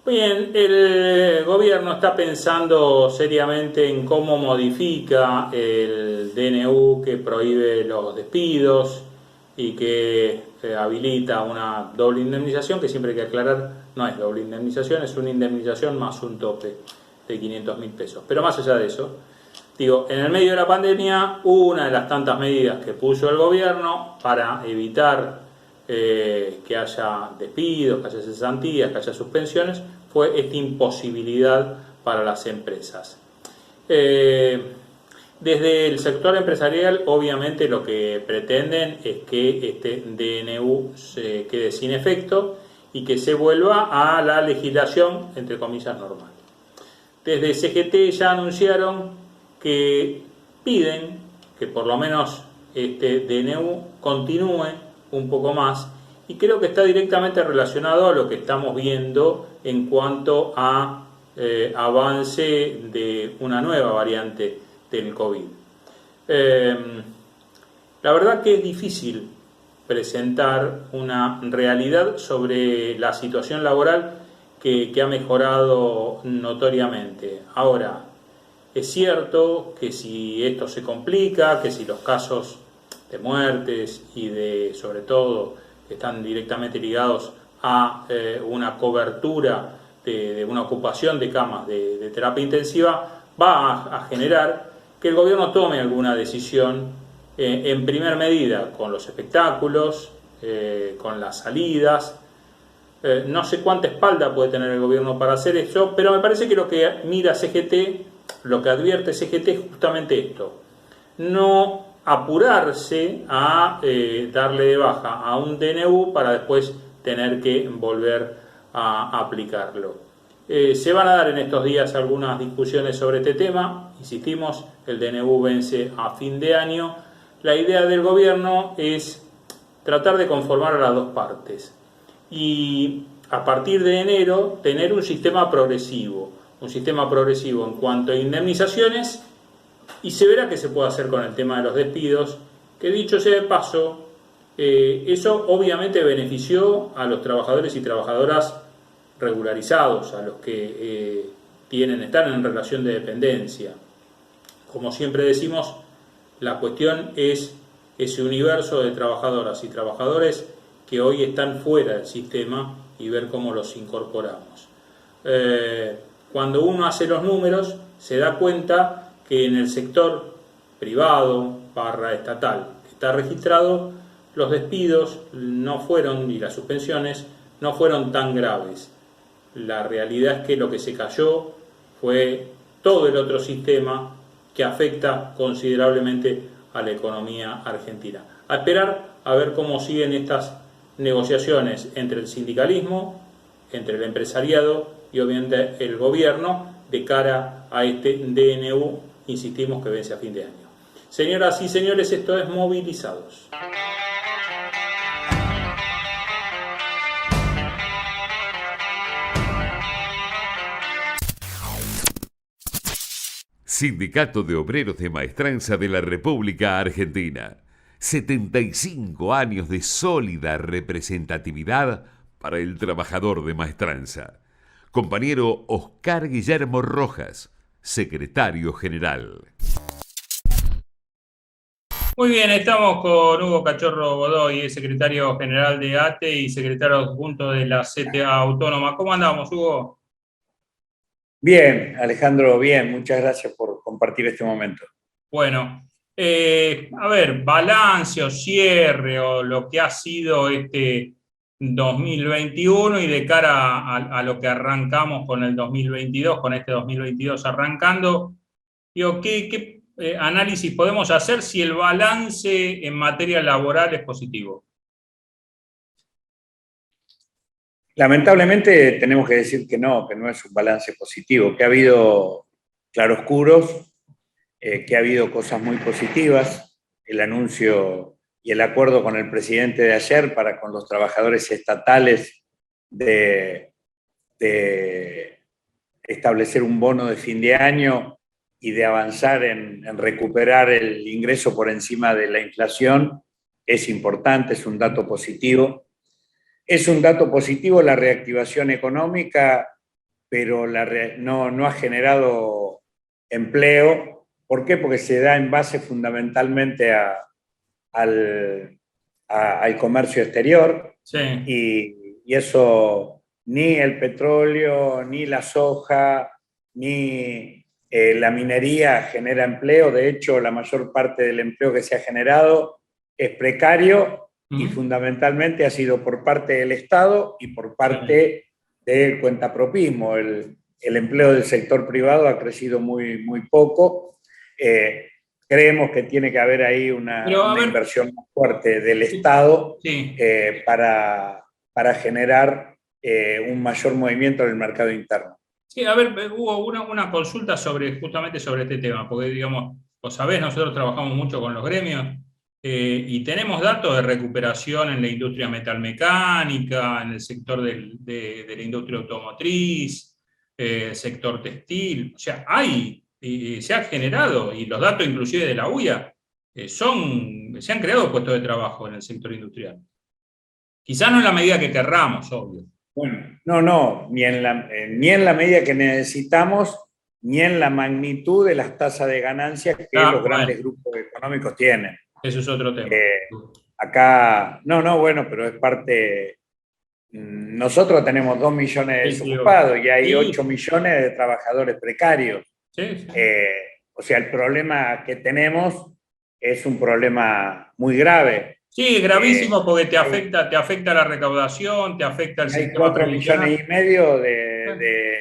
Bien, el gobierno está pensando seriamente en cómo modifica el DNU que prohíbe los despidos y que habilita una doble indemnización, que siempre hay que aclarar, no es doble indemnización, es una indemnización más un tope de 500.000 pesos. Pero más allá de eso, digo, en el medio de la pandemia, una de las tantas medidas que puso el gobierno para evitar que haya despidos, que haya cesantías, que haya suspensiones, fue esta imposibilidad para las empresas. Desde el sector empresarial, obviamente lo que pretenden es que este DNU se quede sin efecto y que se vuelva a la legislación, entre comillas, normal. Desde CGT ya anunciaron que piden que por lo menos este DNU continúe un poco más, y creo que está directamente relacionado a lo que estamos viendo en cuanto a avance de una nueva variante del COVID. La verdad que es difícil presentar una realidad sobre la situación laboral que ha mejorado notoriamente. Ahora, es cierto que si esto se complica, que si los casos de muertes y de, sobre todo, que están directamente ligados a una cobertura de una ocupación de camas de terapia intensiva, va a generar que el gobierno tome alguna decisión en primer medida con los espectáculos, con las salidas. No sé cuánta espalda puede tener el gobierno para hacer eso, pero me parece que lo que mira CGT, lo que advierte CGT es justamente esto: no apurarse a darle de baja a un DNU para después tener que volver a aplicarlo. Se van a dar en estos días algunas discusiones sobre este tema. Insistimos, el DNU vence a fin de año. La idea del gobierno es tratar de conformar a las dos partes y a partir de enero tener un sistema progresivo en cuanto a indemnizaciones, y se verá qué se puede hacer con el tema de los despidos, que dicho sea de paso, eso obviamente benefició a los trabajadores y trabajadoras regularizados, a los que están en relación de dependencia. Como siempre decimos, la cuestión es ese universo de trabajadoras y trabajadores que hoy están fuera del sistema y ver cómo los incorporamos. Cuando uno hace los números, se da cuenta que en el sector privado / estatal que está registrado, los despidos no fueron, y las suspensiones no fueron tan graves. La realidad es que lo que se cayó fue todo el otro sistema que afecta considerablemente a la economía argentina. A esperar a ver cómo siguen estas negociaciones entre el sindicalismo, entre el empresariado y obviamente el gobierno de cara a este DNU, insistimos, que vence a fin de año. Señoras y señores, esto es Movilizados. Sindicato de Obreros de Maestranza de la República Argentina. 75 años de sólida representatividad para el trabajador de Maestranza. Compañero Oscar Guillermo Rojas, secretario general. Muy bien, estamos con Hugo Cachorro Godoy, secretario general de ATE y secretario adjunto de la CTA Autónoma. ¿Cómo andamos, Hugo? Bien, Alejandro, bien. Muchas gracias por compartir este momento. Bueno, a ver, balance o cierre o lo que ha sido este 2021 y de cara a lo que arrancamos con el 2022, con este 2022 arrancando, digo, ¿qué análisis podemos hacer si el balance en materia laboral es positivo? Lamentablemente tenemos que decir que no es un balance positivo, que ha habido claroscuros, que ha habido cosas muy positivas. El anuncio y el acuerdo con el presidente de ayer para con los trabajadores estatales de establecer un bono de fin de año y de avanzar en recuperar el ingreso por encima de la inflación es importante, es un dato positivo. Es un dato positivo la reactivación económica pero no ha generado empleo. ¿Por qué? Porque se da en base fundamentalmente al, al comercio exterior Sí. y eso ni el petróleo, ni la soja, ni la minería genera empleo. De hecho, la mayor parte del empleo que se ha generado es precario y fundamentalmente ha sido por parte del Estado y por parte del cuentapropismo. El empleo del sector privado ha crecido muy poco. Creemos que tiene que haber ahí una inversión más fuerte del Estado Sí. para generar un mayor movimiento en el mercado interno. Sí, a ver, hubo una consulta justamente sobre este tema, porque digamos, vos sabés, nosotros trabajamos mucho con los gremios y tenemos datos de recuperación en la industria metalmecánica, en el sector de la industria automotriz, sector textil, o sea, se ha generado, y los datos inclusive de la UIA, se han creado puestos de trabajo en el sector industrial. Quizás no en la medida que querramos, obvio. Bueno, no, ni en la medida que necesitamos, ni en la magnitud de las tasas de ganancias que los grandes grupos económicos tienen. Eso es otro tema. Acá, bueno, pero es parte. Nosotros tenemos 2 millones de desocupados y hay 8 millones de trabajadores precarios. Sí. O sea, el problema que tenemos es un problema muy grave. Sí, gravísimo porque te afecta la recaudación, te afecta el sistema. Hay 4,5 millones de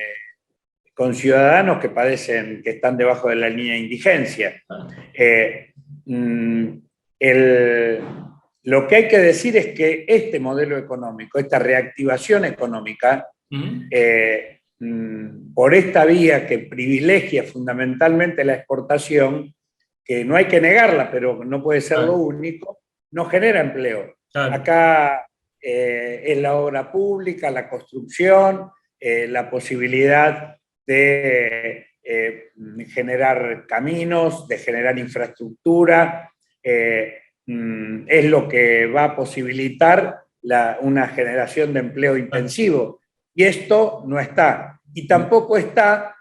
conciudadanos que padecen, que están debajo de la línea de indigencia. Lo que hay que decir es que este modelo económico, esta reactivación económica, por esta vía que privilegia fundamentalmente la exportación, que no hay que negarla, pero no puede ser lo único, no genera empleo. Acá es la obra pública, la construcción, la posibilidad de generar caminos, de generar infraestructura, es lo que va a posibilitar una generación de empleo intensivo. Y esto no está. Y tampoco está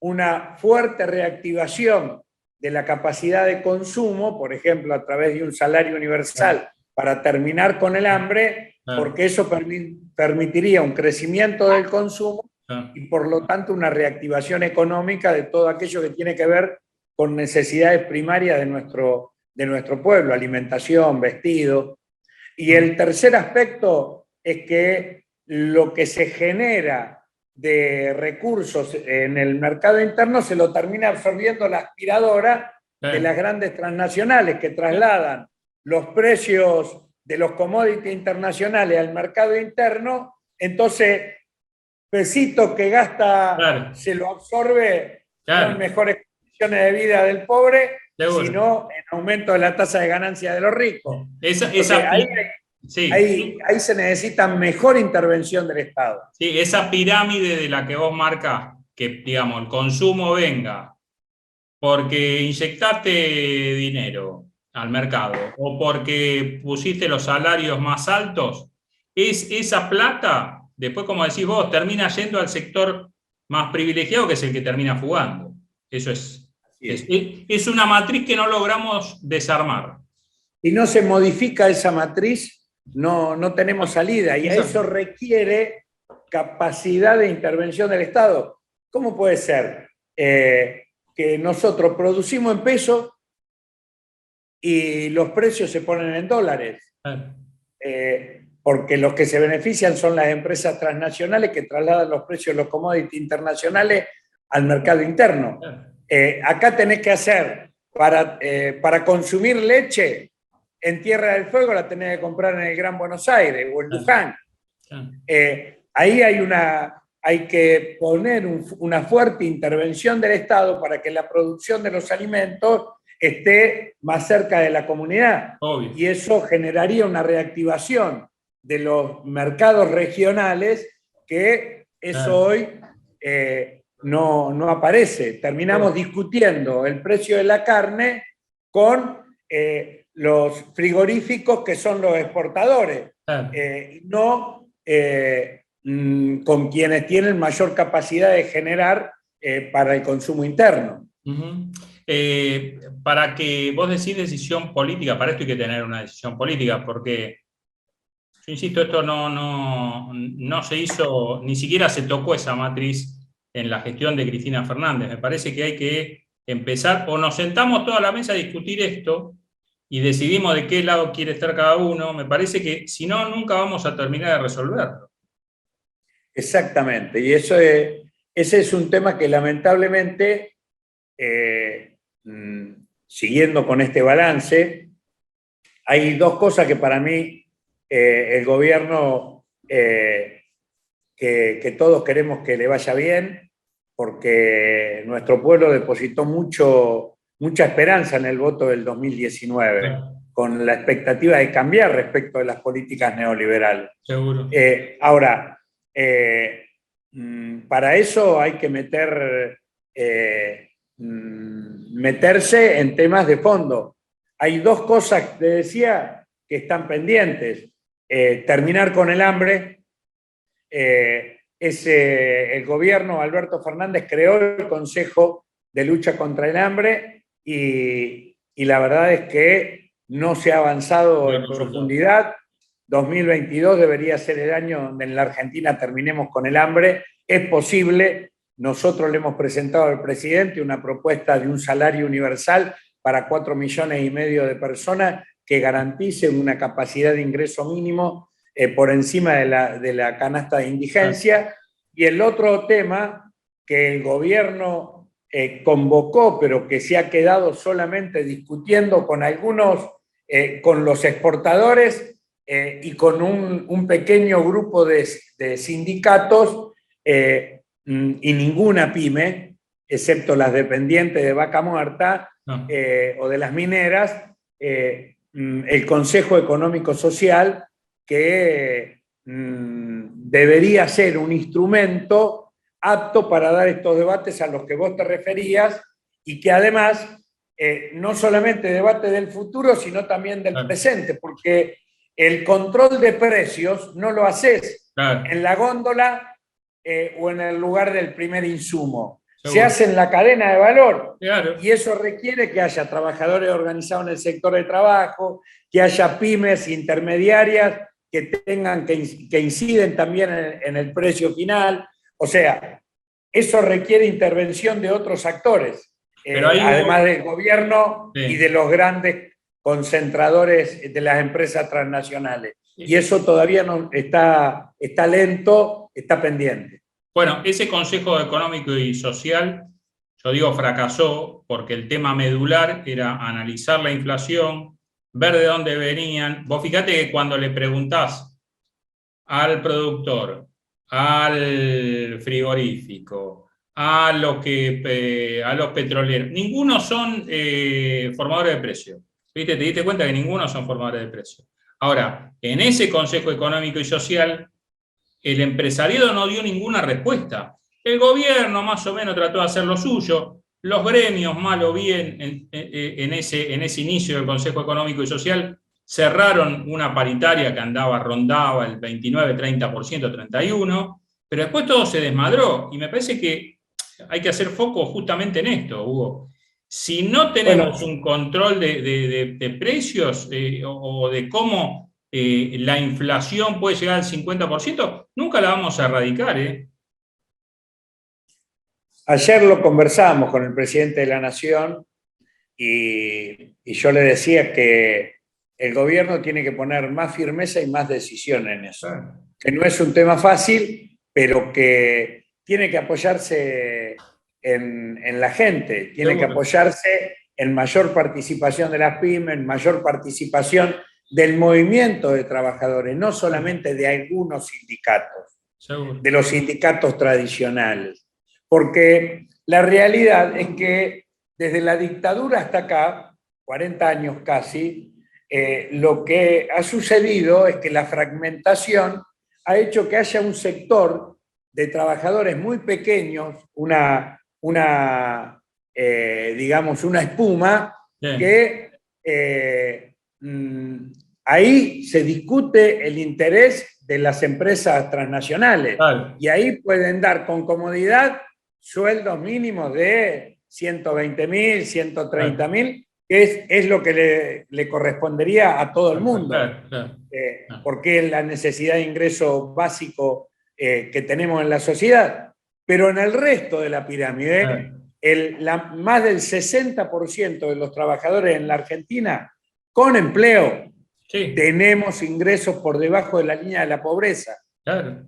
una fuerte reactivación de la capacidad de consumo, por ejemplo, a través de un salario universal para terminar con el hambre, porque eso permitiría un crecimiento del consumo y por lo tanto una reactivación económica de todo aquello que tiene que ver con necesidades primarias de nuestro pueblo, alimentación, vestido. Y el tercer aspecto es que lo que se genera de recursos en el mercado interno se lo termina absorbiendo la aspiradora de las grandes transnacionales que trasladan los precios de los commodities internacionales al mercado interno. Entonces, pesito que gasta se lo absorbe, no en mejores condiciones de vida del pobre, sino en aumento de la tasa de ganancia de los ricos. Ahí se necesita mejor intervención del Estado. Sí, esa pirámide de la que vos marcás, que digamos el consumo venga porque inyectaste dinero al mercado o porque pusiste los salarios más altos, esa plata, después como decís vos, termina yendo al sector más privilegiado, que es el que termina fugando. Eso es una matriz que no logramos desarmar. Si no se modifica esa matriz, no tenemos salida, y a eso requiere capacidad de intervención del Estado. ¿Cómo puede ser que nosotros producimos en pesos y los precios se ponen en dólares? Porque los que se benefician son las empresas transnacionales que trasladan los precios de los commodities internacionales al mercado interno. Acá tenés que hacer, para consumir leche, en Tierra del Fuego la tenés que comprar en el Gran Buenos Aires o en Luján. Ahí hay que poner una fuerte intervención del Estado para que la producción de los alimentos esté más cerca de la comunidad. Obvio. Y eso generaría una reactivación de los mercados regionales, que eso hoy no aparece. Terminamos discutiendo el precio de la carne con los frigoríficos que son los exportadores, no con quienes tienen mayor capacidad de generar para el consumo interno. Para que vos decís decisión política, para esto hay que tener una decisión política, porque yo insisto, esto no se hizo, ni siquiera se tocó esa matriz en la gestión de Cristina Fernández. Me parece que hay que empezar, o nos sentamos toda la mesa a discutir esto y decidimos de qué lado quiere estar cada uno. Me parece que si no, nunca vamos a terminar de resolverlo. Exactamente, y ese es un tema que lamentablemente, siguiendo con este balance, hay dos cosas que para mí el gobierno, que todos queremos que le vaya bien, porque nuestro pueblo depositó mucha esperanza en el voto del 2019, con la expectativa de cambiar respecto de las políticas neoliberales. Seguro. Ahora, para eso hay que meterse en temas de fondo. Hay dos cosas, te decía, que están pendientes. Terminar con el hambre. El gobierno, Alberto Fernández, creó el Consejo de Lucha contra el Hambre y la verdad es que no se ha avanzado en profundidad. 2022 debería ser el año donde en la Argentina terminemos con el hambre. Es posible. Nosotros le hemos presentado al presidente una propuesta de un salario universal para 4,5 millones de personas que garantice una capacidad de ingreso mínimo por encima de la canasta de indigencia. Y el otro tema que el gobierno convocó, pero que se ha quedado solamente discutiendo con algunos, con los exportadores y con un pequeño grupo de sindicatos y ninguna pyme, excepto las dependientes de Vaca Muerta o de las mineras, el Consejo Económico Social, que debería ser un instrumento apto para dar estos debates a los que vos te referías y que además no solamente debate del futuro, sino también del presente, porque el control de precios no lo haces en la góndola o en el lugar del primer insumo. Se hace en la cadena de valor. Y eso requiere que haya trabajadores organizados en el sector de trabajo, que haya pymes intermediarias que inciden también en el precio final. O sea, eso requiere intervención de otros actores, además del gobierno y de los grandes concentradores de las empresas transnacionales. Y eso todavía no está lento, está pendiente. Bueno, ese Consejo Económico y Social, yo digo, fracasó porque el tema medular era analizar la inflación, ver de dónde venían. Vos fíjate que cuando le preguntás al productor, al frigorífico, a los petroleros, ninguno son formadores de precios. ¿Viste? Te diste cuenta que ninguno son formadores de precios. Ahora, en ese Consejo Económico y Social, el empresariado no dio ninguna respuesta. El gobierno más o menos trató de hacer lo suyo. Los gremios, mal o bien, en ese inicio del Consejo Económico y Social, cerraron una paritaria que rondaba el 29, 30%, 31%, pero después todo se desmadró. Y me parece que hay que hacer foco justamente en esto, Hugo. Si no tenemos un control de precios o de cómo la inflación puede llegar al 50%, nunca la vamos a erradicar. Ayer lo conversábamos con el presidente de la Nación y yo le decía que el gobierno tiene que poner más firmeza y más decisión en eso. Que no es un tema fácil, pero que tiene que apoyarse en la gente, tiene que apoyarse en mayor participación de las pymes, en mayor participación del movimiento de trabajadores, no solamente de algunos sindicatos, de los sindicatos tradicionales. Porque la realidad es que desde la dictadura hasta acá, 40 años casi, lo que ha sucedido es que la fragmentación ha hecho que haya un sector de trabajadores muy pequeños, digamos, una espuma, que ahí se discute el interés de las empresas transnacionales. Claro. Y ahí pueden dar con comodidad sueldos mínimos de 120.000, 130.000, que es lo que le correspondería a todo el mundo. Claro. Porque es la necesidad de ingreso básico que tenemos en la sociedad. Pero en el resto de la pirámide, más del 60% de los trabajadores en la Argentina con empleo, tenemos ingresos por debajo de la línea de la pobreza. Claro.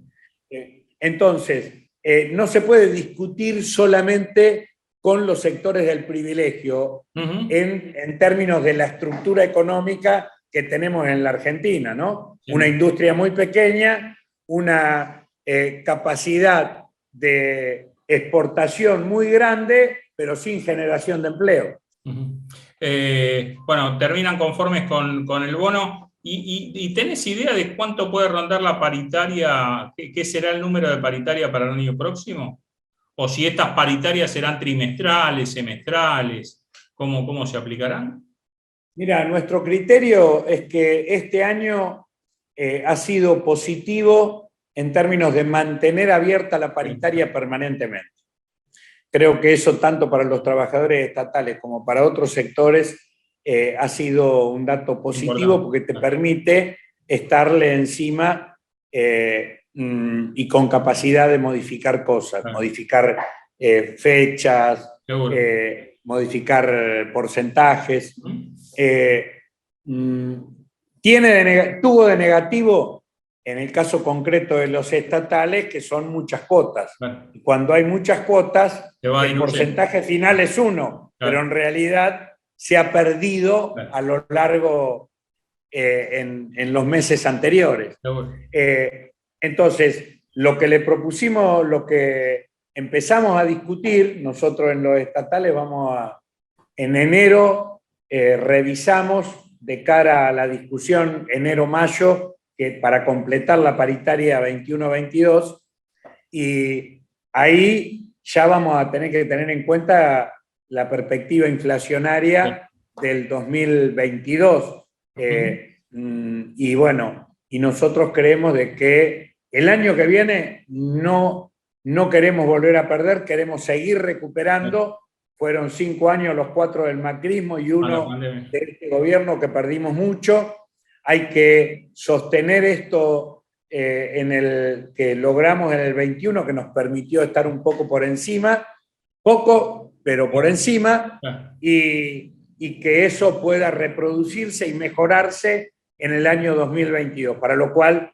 Entonces, no se puede discutir solamente con los sectores del privilegio en términos de la estructura económica que tenemos en la Argentina, ¿no? Sí. Una industria muy pequeña, una capacidad de exportación muy grande, pero sin generación de empleo. Bueno, terminan conformes con el bono. ¿Y tenés idea de cuánto puede rondar la paritaria? ¿Qué será el número de paritaria para el año próximo? ¿O si estas paritarias serán trimestrales, semestrales? ¿Cómo se aplicarán? Mira, nuestro criterio es que este año ha sido positivo en términos de mantener abierta la paritaria permanentemente. Creo que eso tanto para los trabajadores estatales como para otros sectores ha sido un dato positivo porque te permite estarle encima y con capacidad de modificar cosas, modificar fechas, modificar porcentajes. Tuvo de negativo en el caso concreto de los estatales, que son muchas cuotas. Y cuando hay muchas cuotas, el porcentaje final es 1, pero en realidad se ha perdido a lo largo en los meses anteriores. Entonces, lo que le propusimos, lo que empezamos a discutir, nosotros en los estatales en enero revisamos de cara a la discusión enero-mayo, para completar la paritaria 21-22, y ahí ya vamos a tener que tener en cuenta la perspectiva inflacionaria del 2022. Y bueno, y nosotros creemos de que el año que viene no queremos volver a perder, queremos seguir recuperando. Fueron 5 años los 4 del macrismo y 1 de este gobierno que perdimos mucho. Hay que sostener esto que logramos en el 21, que nos permitió estar un poco por encima, poco, pero por encima, y que eso pueda reproducirse y mejorarse en el año 2022, para lo cual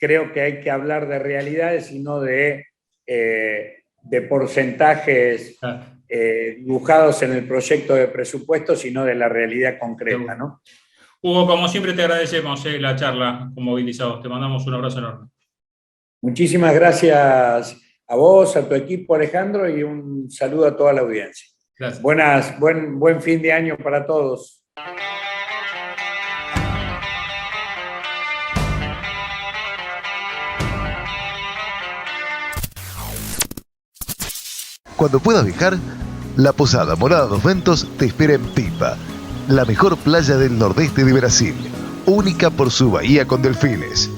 creo que hay que hablar de realidades y no de porcentajes dibujados en el proyecto de presupuesto, sino de la realidad concreta, ¿no? Hugo, como siempre te agradecemos la charla con Movilizados. Te mandamos un abrazo enorme. Muchísimas gracias a vos, a tu equipo, Alejandro, y un saludo a toda la audiencia. Gracias. Buen fin de año para todos. Cuando puedas viajar, la Posada Morada dos Ventos te espera en Pipa, la mejor playa del nordeste de Brasil, única por su bahía con delfines.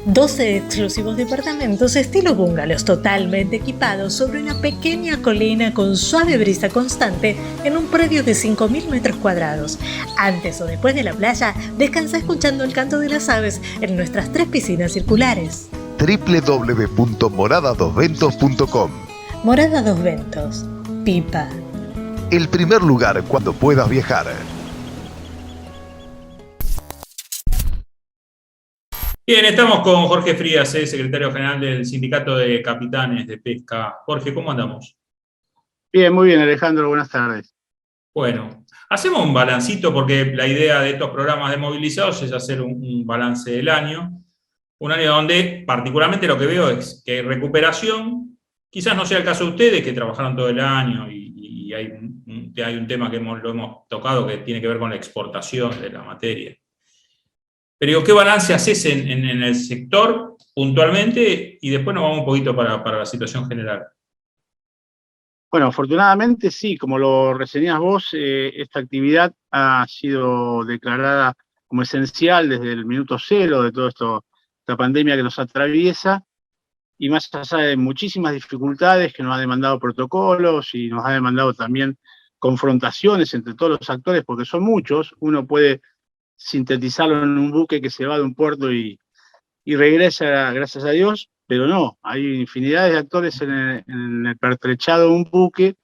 12 exclusivos departamentos estilo bungalows totalmente equipados sobre una pequeña colina con suave brisa constante en un predio de 5.000 metros cuadrados. Antes o después de la playa, descansa escuchando el canto de las aves en nuestras 3 piscinas circulares. www.moradadosventos.com. Morada Dos Ventos, Pipa. El primer lugar cuando puedas viajar. Bien, estamos con Jorge Frías, secretario general del Sindicato de Capitanes de Pesca. Jorge, ¿cómo andamos? Bien, muy bien, Alejandro, buenas tardes. Bueno, hacemos un balancito porque la idea de estos programas de Movilizados es hacer un balance del año. Un año donde particularmente lo que veo es que hay recuperación. Quizás no sea el caso de ustedes, que trabajaron todo el año y hay un tema que lo hemos tocado que tiene que ver con la exportación de la materia. Pero ¿qué balance haces en el sector puntualmente? Y después nos vamos un poquito para la situación general. Bueno, afortunadamente sí, como lo reseñás vos, esta actividad ha sido declarada como esencial desde el minuto cero de todo esto esta pandemia que nos atraviesa, y más allá de muchísimas dificultades que nos ha demandado protocolos y nos ha demandado también confrontaciones entre todos los actores, porque son muchos, uno puede sintetizarlo en un buque que se va de un puerto y regresa, gracias a Dios, pero no, hay infinidad de actores en el pertrechado de un buque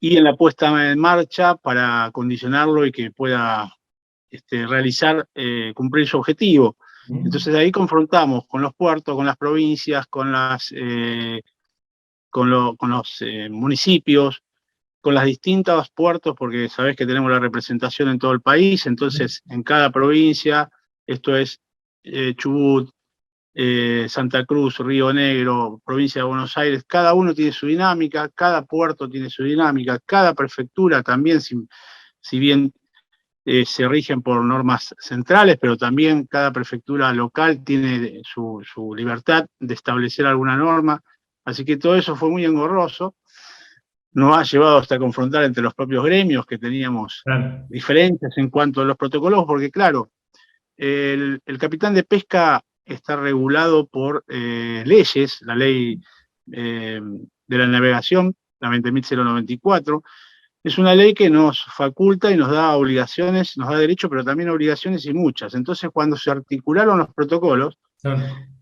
y en la puesta en marcha para acondicionarlo y que pueda realizar, cumplir su objetivo. Entonces ahí confrontamos con los puertos, con las provincias, con los municipios, con las distintos puertos, porque sabés que tenemos la representación en todo el país, entonces en cada provincia, esto es Chubut, Santa Cruz, Río Negro, provincia de Buenos Aires, cada uno tiene su dinámica, cada puerto tiene su dinámica, cada prefectura también, si bien se rigen por normas centrales, pero también cada prefectura local tiene su libertad de establecer alguna norma, así que todo eso fue muy engorroso, nos ha llevado hasta confrontar entre los propios gremios que teníamos diferencias en cuanto a los protocolos, porque claro, el capitán de pesca está regulado por leyes, la ley de la navegación, la 20.094, es una ley que nos faculta y nos da obligaciones, nos da derechos, pero también obligaciones y muchas. Entonces, cuando se articularon los protocolos,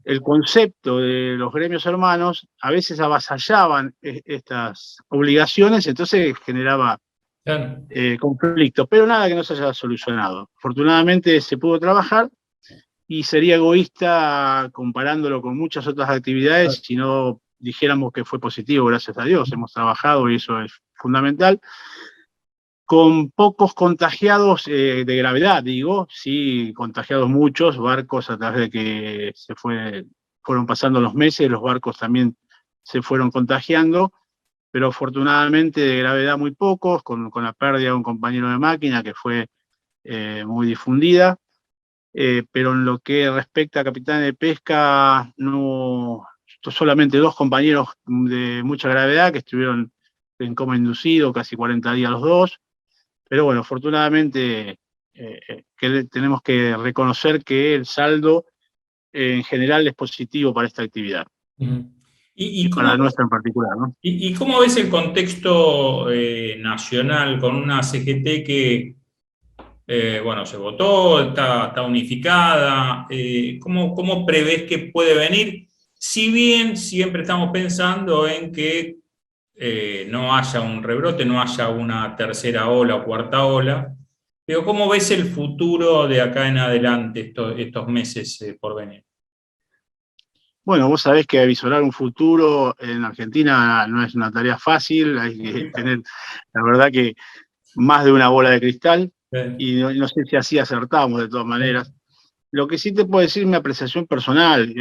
el concepto de los gremios hermanos a veces avasallaban estas obligaciones, entonces generaba conflicto, pero nada que no se haya solucionado. Afortunadamente se pudo trabajar y sería egoísta comparándolo con muchas otras actividades si no dijéramos que fue positivo, gracias a Dios, hemos trabajado y eso es fundamental. Con pocos contagiados de gravedad, digo, sí, contagiados muchos, barcos a través de que fueron pasando los meses, los barcos también se fueron contagiando, pero afortunadamente de gravedad muy pocos, con la pérdida de un compañero de máquina que fue muy difundida, pero en lo que respecta a capitanes de pesca, no, solamente 2 compañeros de mucha gravedad que estuvieron en coma inducido, casi 40 días los 2, pero bueno, afortunadamente que tenemos que reconocer que el saldo en general es positivo para esta actividad. ¿Y para la cómo, nuestra en particular, ¿no? y cómo ves el contexto nacional con una CGT que, bueno, se votó, está unificada? ¿Cómo prevés que puede venir? Si bien siempre estamos pensando en que no haya un rebrote, no haya una tercera ola o cuarta ola, pero ¿cómo ves el futuro de acá en adelante, estos meses por venir? Bueno, vos sabés que avisorar un futuro en Argentina no es una tarea fácil, hay que tener, la verdad que más de una bola de cristal, y no sé si así acertamos de todas maneras. Lo que sí te puedo decir, mi apreciación personal,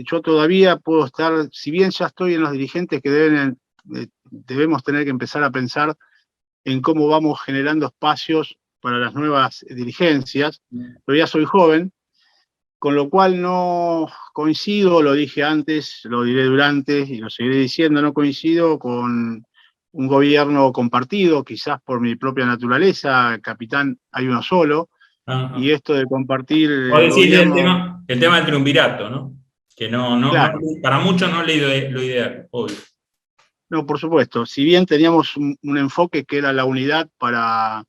yo todavía puedo estar, si bien ya estoy en los dirigentes que debemos tener que empezar a pensar en cómo vamos generando espacios para las nuevas dirigencias, todavía soy joven, con lo cual no coincido, lo dije antes, lo diré durante y lo seguiré diciendo, no coincido con un gobierno compartido, quizás por mi propia naturaleza, capitán hay uno solo, y esto de compartir el gobierno... el tema del triunvirato, ¿no? Que Claro. para muchos no es lo ideal, obvio. No, por supuesto, si bien teníamos un enfoque que era la unidad para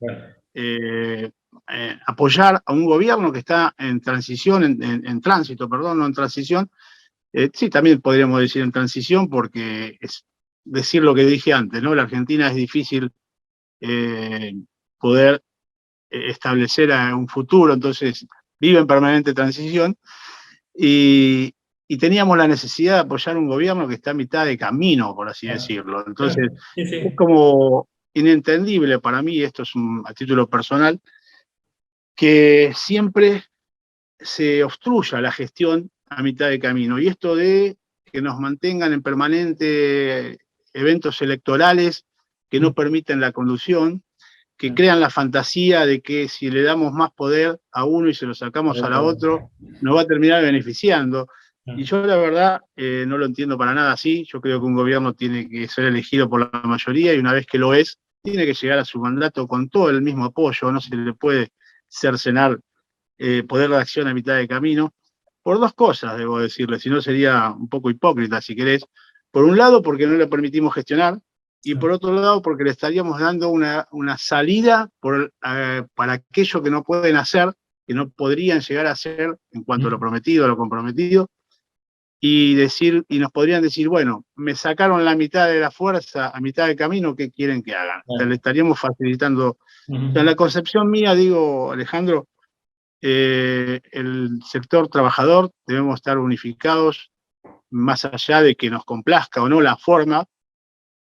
apoyar a un gobierno que está en transición, en tránsito, perdón, no en transición, sí, también podríamos decir en transición, porque es decir lo que dije antes, ¿no? La Argentina es difícil poder establecer un futuro, entonces vive en permanente transición, y teníamos la necesidad de apoyar un gobierno que está a mitad de camino, por así decirlo. Entonces, es como inentendible para mí, esto es a título personal, que siempre se obstruya la gestión a mitad de camino. Y esto de que nos mantengan en permanente eventos electorales que no permiten la conducción, que crean la fantasía de que si le damos más poder a uno y se lo sacamos a la otro, nos va a terminar beneficiando. Y yo la verdad no lo entiendo para nada así. Yo creo que un gobierno tiene que ser elegido por la mayoría y una vez que lo es, tiene que llegar a su mandato con todo el mismo apoyo, no se le puede cercenar poder de acción a mitad de camino. por dos cosas, debo decirle, si no sería un poco hipócrita, si querés. Por un lado, porque no le permitimos gestionar, y por otro lado, porque le estaríamos dando una salida para aquello que no pueden hacer, que no podrían llegar a hacer en cuanto a lo prometido, a lo comprometido, y nos podrían decir, bueno, me sacaron la mitad de la fuerza a mitad del camino, ¿qué quieren que hagan? O sea, le estaríamos facilitando. O sea, en la concepción mía, digo, Alejandro, el sector trabajador debemos estar unificados, más allá de que nos complazca o no la forma,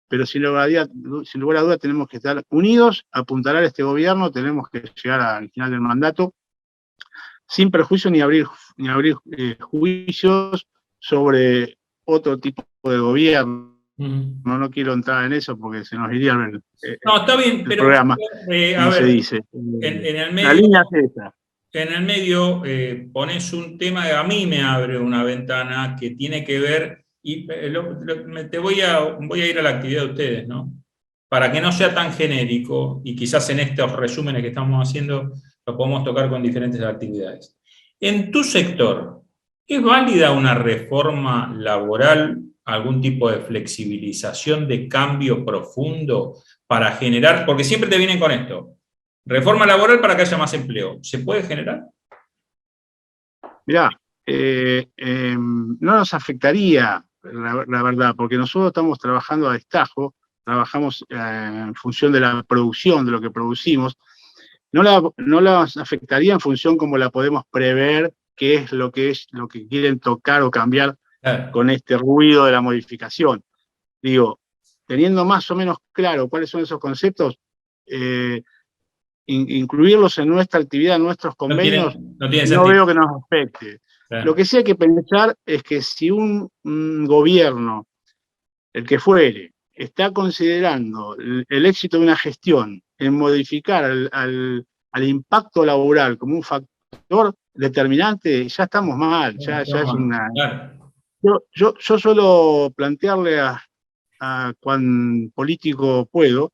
pero sin lugar a duda tenemos que estar unidos, apuntalar a este gobierno, tenemos que llegar al final del mandato, sin perjuicio ni abrir juicios sobre otro tipo de gobierno. No quiero entrar en eso porque se nos iría No, está bien, el pero programa, a como se ver, dice. en el La medio, línea es esa. en el medio pones un tema que a mí me abre una ventana que tiene que ver, y voy a ir a la actividad de ustedes, ¿no? Para que no sea tan genérico, y quizás en estos resúmenes que estamos haciendo lo podemos tocar con diferentes actividades. En tu sector, ¿es válida una reforma laboral, algún tipo de flexibilización de cambio profundo para generar, porque siempre te vienen con esto, reforma laboral para que haya más empleo? ¿Se puede generar? Mirá, no nos afectaría, la verdad, porque nosotros estamos trabajando a destajo, trabajamos en función de la producción, de lo que producimos. No las afectaría en función como la podemos prever, qué es lo que quieren tocar o cambiar con este ruido de la modificación. Digo, teniendo más o menos claro cuáles son esos conceptos, incluirlos en nuestra actividad, en nuestros convenios, no tiene no sentido. veo que nos afecte. Claro. Lo que sí hay que pensar es que si un gobierno, el que fuere, está considerando el éxito de una gestión en modificar al impacto laboral como un factor determinante, ya estamos mal, ya es una... Claro. Yo suelo plantearle a cuán político puedo,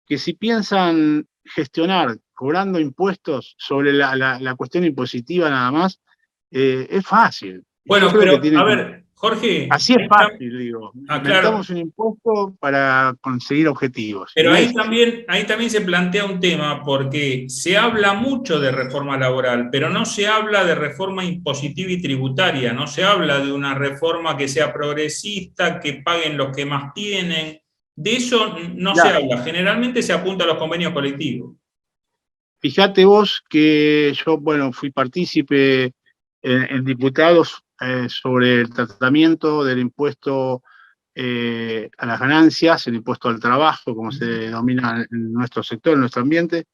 que si piensan gestionar cobrando impuestos sobre la cuestión impositiva nada más, es fácil. Bueno, Yo creo que pero tienen a que... ver, Jorge, Así es fácil, digo. claro, Inventamos un impuesto para conseguir objetivos. pero No es así. ahí también se plantea un tema, porque se habla mucho de reforma laboral, pero no se habla de reforma impositiva y tributaria, no se habla de una reforma que sea progresista, que paguen los que más tienen. De eso no se Ya, habla, generalmente se apunta a los convenios colectivos. fíjate vos que yo, bueno, fui partícipe en diputados sobre el tratamiento del impuesto a las ganancias, el impuesto al trabajo, como se denomina en nuestro sector, en nuestro ambiente,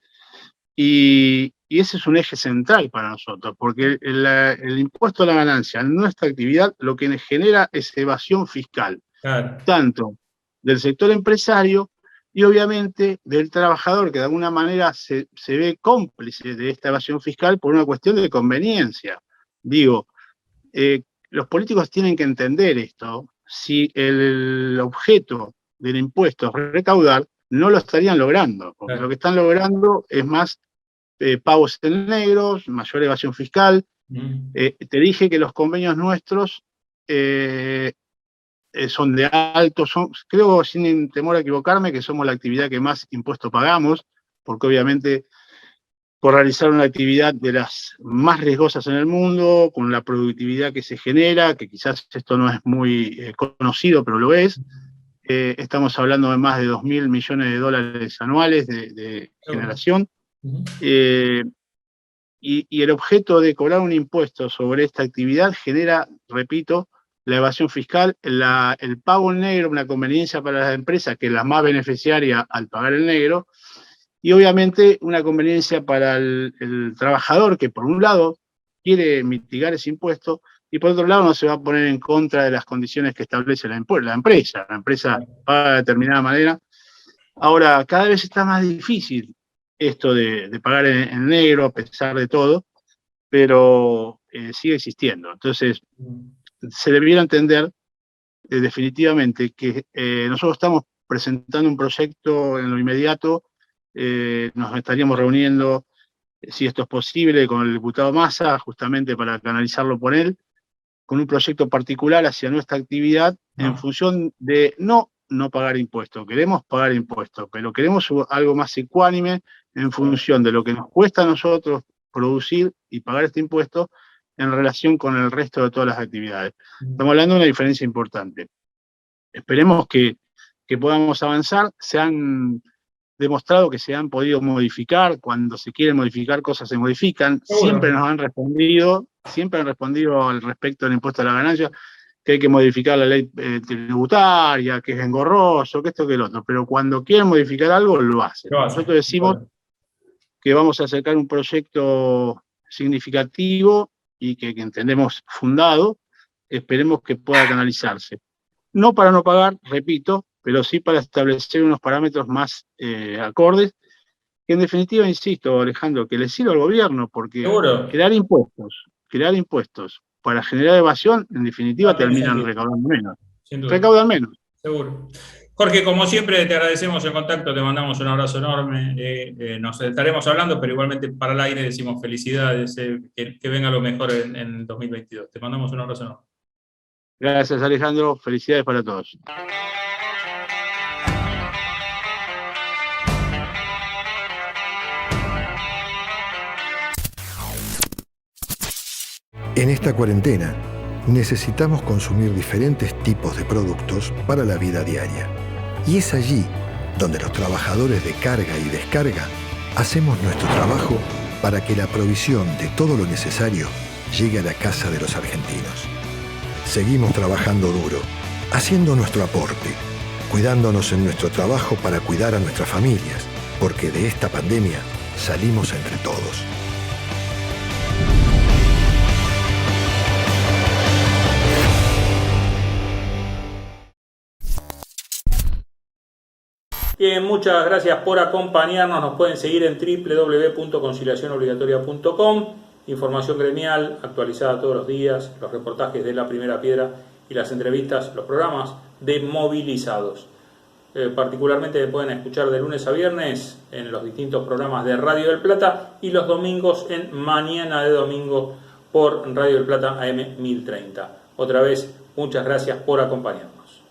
y ese es un eje central para nosotros, porque el impuesto a la ganancia en nuestra actividad lo que genera es evasión fiscal, Claro. tanto del sector empresario y obviamente del trabajador, que de alguna manera se ve cómplice de esta evasión fiscal por una cuestión de conveniencia. Digo, los políticos tienen que entender esto. Si el objeto del impuesto es recaudar, no lo estarían logrando, porque Claro. lo que están logrando es más pagos en negros, mayor evasión fiscal. Te dije que los convenios nuestros son de alto, creo, sin temor a equivocarme, que somos la actividad que más impuestos pagamos, porque obviamente por realizar una actividad de las más riesgosas en el mundo, con la productividad que se genera, que quizás esto no es muy conocido, pero lo es. Estamos hablando de más de 2.000 millones de dólares anuales de generación. Y el objeto de cobrar un impuesto sobre esta actividad genera, repito, la evasión fiscal, el pago en negro, una conveniencia para las empresas, que es la más beneficiaria al pagar el negro, y obviamente una conveniencia para el trabajador, que por un lado quiere mitigar ese impuesto, y por otro lado no se va a poner en contra de las condiciones que establece la empresa. La empresa paga de determinada manera. Ahora, cada vez está más difícil esto de pagar en negro, a pesar de todo, pero sigue existiendo. Entonces, se debiera entender definitivamente que nosotros estamos presentando un proyecto en lo inmediato, nos estaríamos reuniendo si esto es posible, con el diputado Massa, justamente para canalizarlo por él, con un proyecto particular hacia nuestra actividad en función de no pagar impuestos. Queremos pagar impuestos, pero queremos algo más ecuánime en función de lo que nos cuesta a nosotros producir y pagar este impuesto en relación con el resto de todas las actividades. Estamos hablando de una diferencia importante. Esperemos que podamos avanzar. Se han demostrado que se han podido modificar. Cuando se quieren modificar cosas, se modifican. Siempre nos han respondido al respecto del impuesto a la ganancia, que hay que modificar la ley tributaria, que es engorroso, que esto, que el otro. Pero cuando quieren modificar algo, lo hacen. Nosotros decimos que vamos a acercar un proyecto significativo y que entendemos fundado, esperemos que pueda canalizarse. No para no pagar, repito, pero sí para establecer unos parámetros más acordes, que en definitiva, insisto, Alejandro, que le sirva al gobierno, porque crear impuestos para generar evasión, en definitiva, terminan recaudando menos. Recaudan menos. Seguro. Jorge, como siempre, te agradecemos el contacto, te mandamos un abrazo enorme. Nos estaremos hablando, pero igualmente para el aire decimos felicidades, que venga lo mejor en 2022. Te mandamos un abrazo enorme. Gracias, Alejandro. Felicidades para todos. En esta cuarentena, necesitamos consumir diferentes tipos de productos para la vida diaria. Y es allí donde los trabajadores de carga y descarga hacemos nuestro trabajo para que la provisión de todo lo necesario llegue a la casa de los argentinos. Seguimos trabajando duro, haciendo nuestro aporte, cuidándonos en nuestro trabajo para cuidar a nuestras familias, porque de esta pandemia salimos entre todos. Bien, muchas gracias por acompañarnos. Nos pueden seguir en www.conciliacionobligatoria.com. Información gremial actualizada todos los días, los reportajes de La Primera Piedra y las entrevistas, los programas de movilizados. Particularmente pueden escuchar de lunes a viernes en los distintos programas de Radio del Plata y los domingos en Mañana de Domingo por Radio del Plata AM 1030. Otra vez, muchas gracias por acompañarnos.